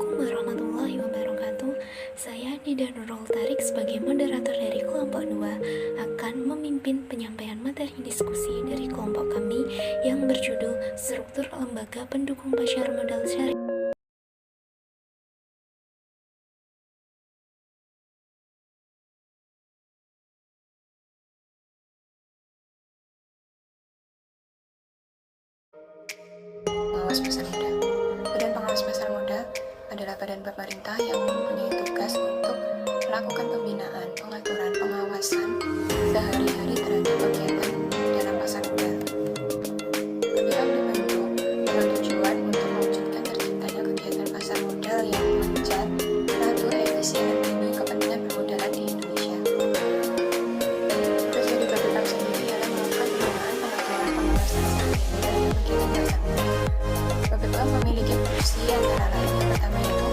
Assalamualaikum warahmatullahi wabarakatuh. Saya Nida Nurul Tarik sebagai moderator dari kelompok 2 akan memimpin penyampaian materi diskusi dari kelompok kami yang berjudul Struktur Lembaga Pendukung Pasar Modal Syariah. Pengawas pasar modal. Badan pengawas pasar modal adalah badan pemerintah yang mempunyai tugas untuk melakukan pembinaan, pengaturan, pengawasan sehari-hari terhadap kegiatan dalam pasar modal. BPOM dibentuk dengan tujuan untuk mewujudkan terciptanya kegiatan pasar modal yang lancar, teratur, efisien, demi kepentingan permodalan di Indonesia. Tugas dari BPOM sendiri adalah melakukan pembinaan, pengaturan, pengawasan sehari-hari terhadap kegiatan pasar modal. BPOM memiliki fungsi antara lain yang pertama yaitu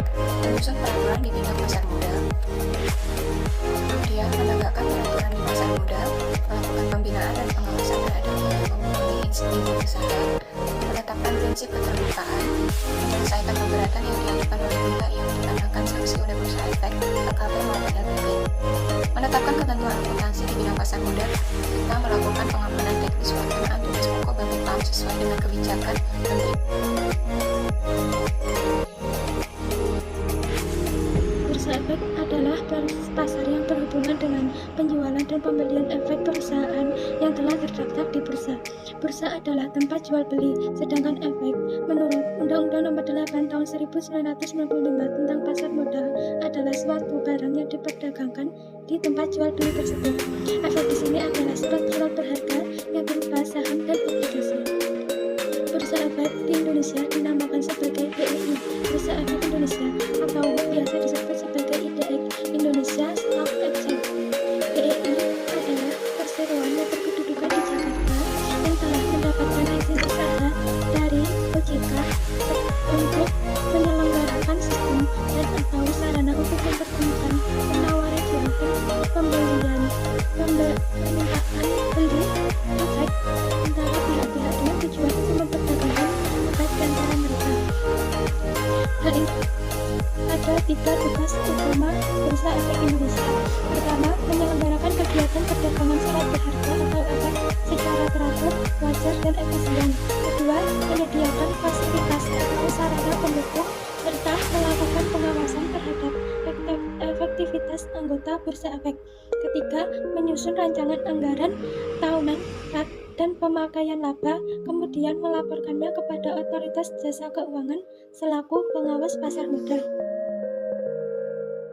menyusun peraturan di bidang pasar modal, kemudian menegakkan peraturan di pasar modal, melakukan pembinaan dan pengawasan terhadap yang mempunyai institusi usaha, menetapkan prinsip keterbukaan, menyelesaikan keberatan yang diajukan oleh pihak yang dikenakan sanksi oleh bursa efek, LKP maupun LPP, menetapkan ketentuan akuntansi di bidang pasar modal, serta melakukan pengamanan teknis pelaksanaan tugas pokok BPOM sesuai dengan kebijakan Menteri. Bursa efek adalah pasar yang berhubungan dengan penjualan dan pembelian efek perusahaan yang telah terdaftar di bursa. Bursa adalah tempat jual beli, sedangkan efek menurut Undang-Undang Nomor 8 Tahun 1995 tentang pasar modal adalah suatu barang yang diperdagangkan di tempat jual beli tersebut. Efek di sini adalah surat-surat berharga yang berupa saham dan obligasi. Bursa efek di Indonesia dinamakan sebagai BEI, Bursa Efek Indonesia, atau biasa disebut sebagai IDX, Indonesia Stock Exchange. BEI adalah perseroan yang berkedudukan di Jakarta yang telah mendapatkan izin usaha dari OJK untuk menyelenggarakan sistem dan atau sarana untuk mempertemukan penawaran jual pembelian permintaan beli efek antara pihak-pihak dengan tujuan untuk memperdagangkan efek di antara mereka. Ada 3 tugas utama Bursa Efek Indonesia. Pertama, menyelenggarakan kegiatan perdagangan surat berharga atau efek secara teratur, wajar, dan efisien. Kedua, menyediakan fasilitas atau sarana pendukung serta melakukan pengawasan terhadap efektivitas anggota Bursa Efek. Ketiga, menyusun rancangan anggaran tahunan dan pemakaian laba, kemudian melaporkannya kepada otoritas jasa keuangan selaku pengawas pasar modal.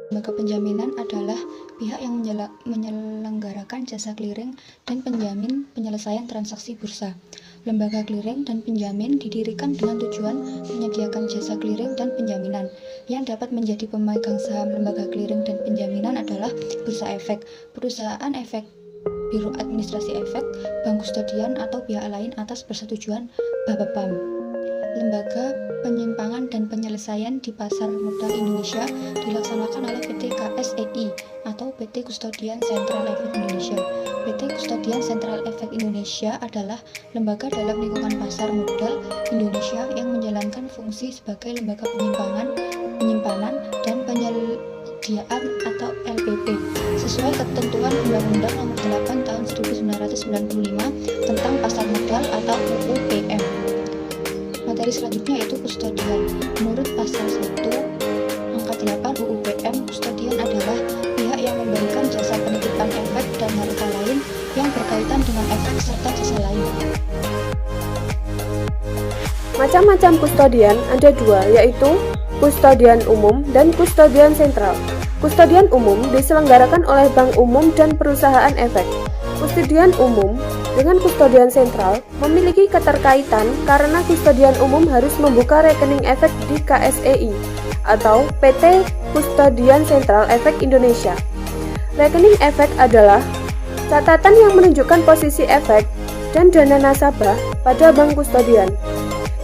Lembaga penjaminan adalah pihak yang menyelenggarakan jasa clearing dan penjamin penyelesaian transaksi bursa. Lembaga clearing dan penjamin didirikan dengan tujuan menyediakan jasa clearing dan penjaminan. Yang dapat menjadi pemegang saham lembaga clearing dan penjaminan adalah Bursa Efek, perusahaan efek, Biro Administrasi Efek, bank kustodian atau pihak lain atas persetujuan BPOM. Lembaga penyimpangan dan penyelesaian di pasar modal Indonesia dilaksanakan oleh PT KSEI atau PT Kustodian Sentral Efek Indonesia. PT Kustodian Sentral Efek Indonesia adalah lembaga dalam lingkungan pasar modal Indonesia yang menjalankan fungsi sebagai lembaga penyimpanan dan penyediaan atau LPP sesuai ketentuan Undang-Undang Nomor 8 Tahun 1995 tentang pasar modal atau UU PM. Materi selanjutnya yaitu kustodian. Menurut pasal 1 angka 8 UU PM, kustodian adalah pihak yang memberikan jasa penitipan efek dan harta lain yang berkaitan dengan efek serta jasa lain. Macam-macam kustodian ada 2, yaitu kustodian umum dan kustodian sentral. Kustodian umum diselenggarakan oleh bank umum dan perusahaan efek. Kustodian umum dengan kustodian sentral memiliki keterkaitan karena kustodian umum harus membuka rekening efek di KSEI atau PT Kustodian Sentral Efek Indonesia. Rekening efek adalah catatan yang menunjukkan posisi efek dan dana nasabah pada bank kustodian.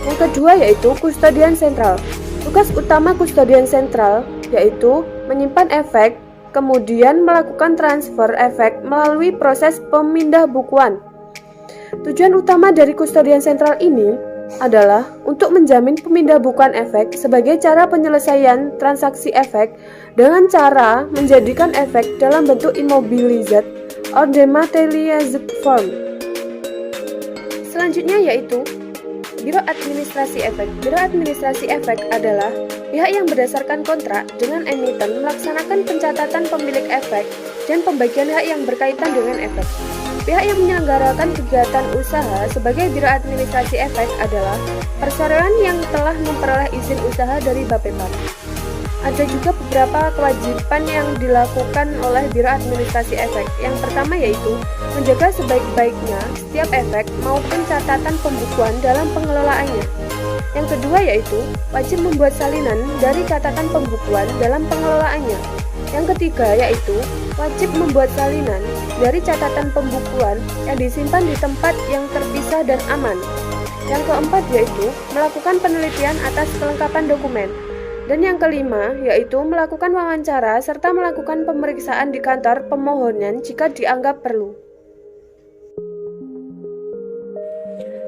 Yang kedua yaitu kustodian sentral. Tugas utama kustodian sentral yaitu menyimpan efek, kemudian melakukan transfer efek melalui proses pemindahbukuan. Tujuan utama dari kustodian sentral ini adalah untuk menjamin pemindahan efek sebagai cara penyelesaian transaksi efek dengan cara menjadikan efek dalam bentuk immobilized or dematerialized form. Selanjutnya yaitu Biro Administrasi Efek. Biro Administrasi Efek adalah pihak yang berdasarkan kontrak dengan emiten melaksanakan pencatatan pemilik efek dan pembagian hak yang berkaitan dengan efek. Pihak yang menyelenggarakan kegiatan usaha sebagai Biro Administrasi Efek adalah perseroan yang telah memperoleh izin usaha dari Bapepam. Ada juga beberapa kewajiban yang dilakukan oleh Biro Administrasi Efek. Yang pertama yaitu menjaga sebaik-baiknya setiap efek maupun catatan pembukuan dalam pengelolaannya. Yang kedua yaitu wajib membuat salinan dari catatan pembukuan dalam pengelolaannya. Yang ketiga yaitu wajib membuat salinan dari catatan pembukuan yang disimpan di tempat yang terpisah dan aman. Yang keempat yaitu melakukan penelitian atas kelengkapan dokumen. Dan yang kelima yaitu melakukan wawancara serta melakukan pemeriksaan di kantor pemohonan jika dianggap perlu.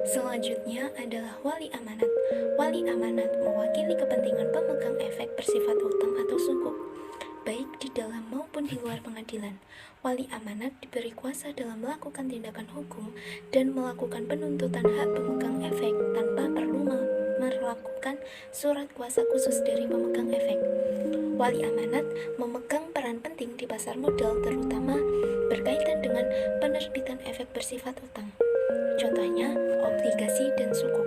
Selanjutnya adalah wali amanat. Wali amanat mewakili kepentingan pemegang efek bersifat hutang atau sukuk, baik di dalam maupun di luar pengadilan. Wali amanat diberi kuasa dalam melakukan tindakan hukum dan melakukan penuntutan hak pemegang efek tanpa perlu melakukan surat kuasa khusus dari pemegang efek. Wali amanat memegang peran penting di pasar modal, terutama berkaitan dengan penerbitan efek bersifat hutang. Contohnya, obligasi dan sukuk.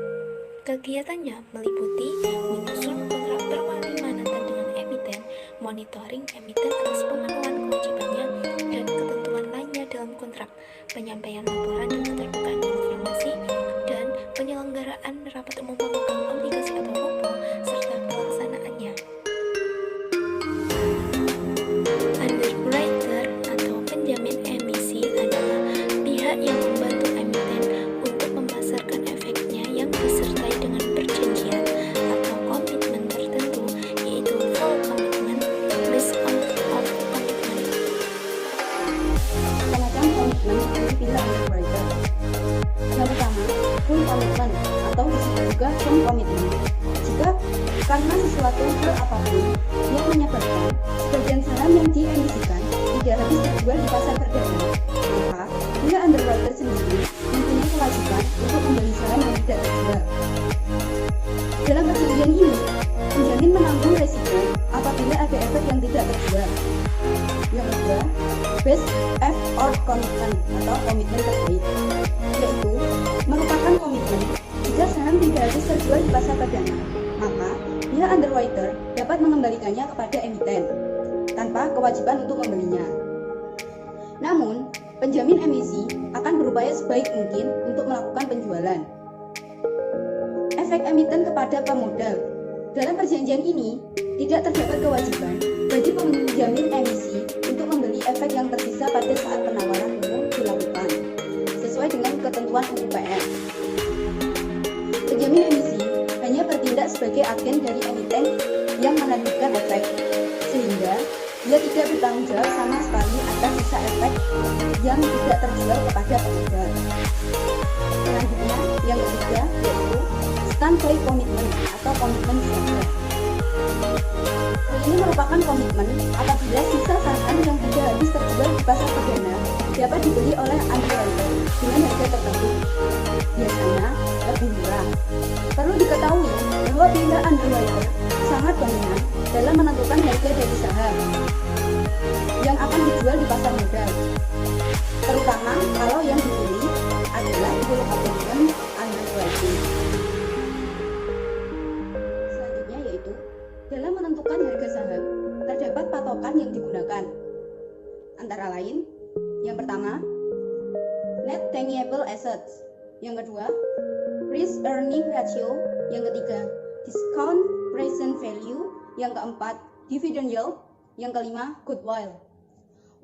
Kegiatannya meliputi menyusun kontrak perwalimanatan dengan emiten, monitoring emiten atas pemenuhan kewajibannya, dan ketentuan lainnya dalam kontrak, penyampaian laporan dan keterbukaan informasi, dan penyelenggaraan rapat umum pemegang obligasi atau ROPO, serta pelaksanaannya. Underwriter atau penjamin emisi adalah pihak yang membantu emiten untuk memasarkan efeknya yang disertai dengan perjanjian atau komitmen tertentu, yaitu full commitment, risk of commitment. Semacam komitmen dari pihak underwriter. Yang pertama, full commitment atau disebut juga firm commitment. Jika karena sesuatu hal apapun yang menyebabkan sebagian saham yang diemisikan tidak habis terjual di pasar perdana, maka pihak underwriter sendiri mempunyai kewajiban untuk membeli saham yang tidak terjual. Dalam perjanjian ini, penjamin menanggung resiko apabila ada efek yang tidak terjual. Yang kedua, best effort commitment atau komitmen terbaik, yaitu merupakan komitmen jika saham tidak habis terjual di pasar perdana, maka pihak underwriter dapat mengembalikannya kepada emiten tanpa kewajiban untuk membelinya. Namun, penjamin emisi akan berupaya sebaik mungkin untuk melakukan penjualan efek emiten kepada pemodal. Dalam perjanjian ini, tidak terdapat kewajiban bagi penjamin emisi untuk membeli efek yang tersisa pada saat penawaran umum dilakukan, sesuai dengan ketentuan UPR. Penjamin emisi hanya bertindak sebagai agen dari emiten yang menerbitkan efek, sehingga dia tidak bertanggung jawab sama sekali atas sisa efek yang tidak terjual kepada pemodal. Selanjutnya, yang ketiga yaitu standby komitmen atau komitmen siaga. Ini merupakan komitmen apabila sisa saham yang tidak habis terjual di pasar perdana dapat dibeli oleh underwriter dengan harga tertentu, biasanya lebih murah. Perlu diketahui bahwa pihak underwriter sangat dominan dalam menentukan harga dari saham yang akan dijual di pasar modal, terutama kalau yang dibeli adalah full commitment underwriting. Selanjutnya yaitu dalam menentukan harga saham terdapat patokan yang digunakan, antara lain yang pertama net tangible assets, yang kedua risk earning ratio, yang ketiga discount present value, yang keempat dividend yield, yang kelima goodwill.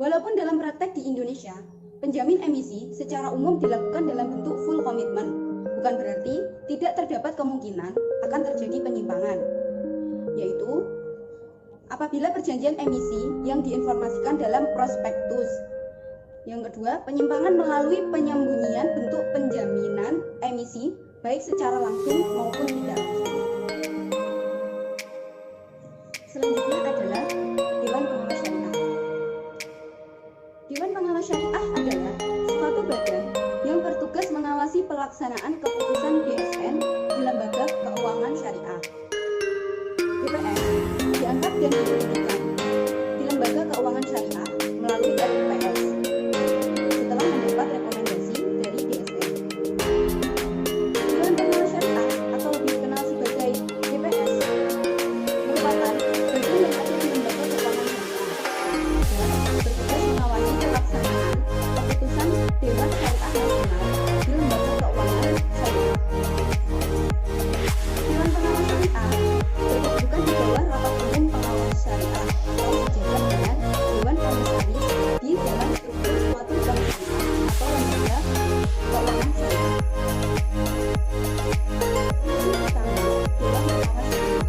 Walaupun dalam praktek di Indonesia penjamin emisi secara umum dilakukan dalam bentuk full commitment, bukan berarti tidak terdapat kemungkinan akan terjadi penyimpangan, yaitu apabila perjanjian emisi yang diinformasikan dalam prospektus. Yang kedua, penyimpangan melalui penyembunyian bentuk penjaminan emisi baik secara langsung maupun tidak langsung. Selanjutnya adalah Dewan Pengawas Syariah. Dewan Pengawas Syariah adalah suatu badan yang bertugas mengawasi pelaksanaan keputusan DSN di lembaga keuangan syariah. DPS diangkat dan didirikan di lembaga keuangan syariah melalui RUPS setelah mendapat rekomendasi dari DSN. Dewan Pengawas Syariah atau lebih dikenal sebagai DPS merupakan bagian yang ada di lembaga keuangan syariah dan bertugas mengawasi pelaksanaan keputusan Dewan Syariah Nasional di lembaga keuangan syariah. Dewan Pengawas Syariah berkedudukan di bawah Rapat Umum Pengawas Syariah atau sejajar dengan Dewan Komisaris di dalam struktur suatu bank syariah atau lembaga keuangan syariah. Fungsi utama Dewan Pengawas Syariah: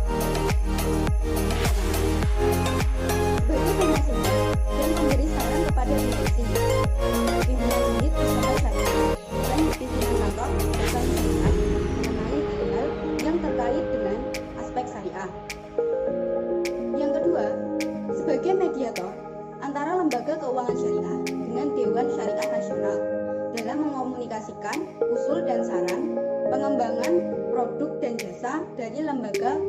sebagai penasihat dan memberi saran kepada direksi, pimpinan unit usaha syariah, dan pimpinan kantor usaha syariah mengenai hal-hal yang terkait dengan aspek syariah. Yang kedua, sebagai mediator antara lembaga keuangan syariah dengan Dewan Syariah Nasional dalam mengomunikasikan usul dan saran pengembangan produk dan jasa dari lembaga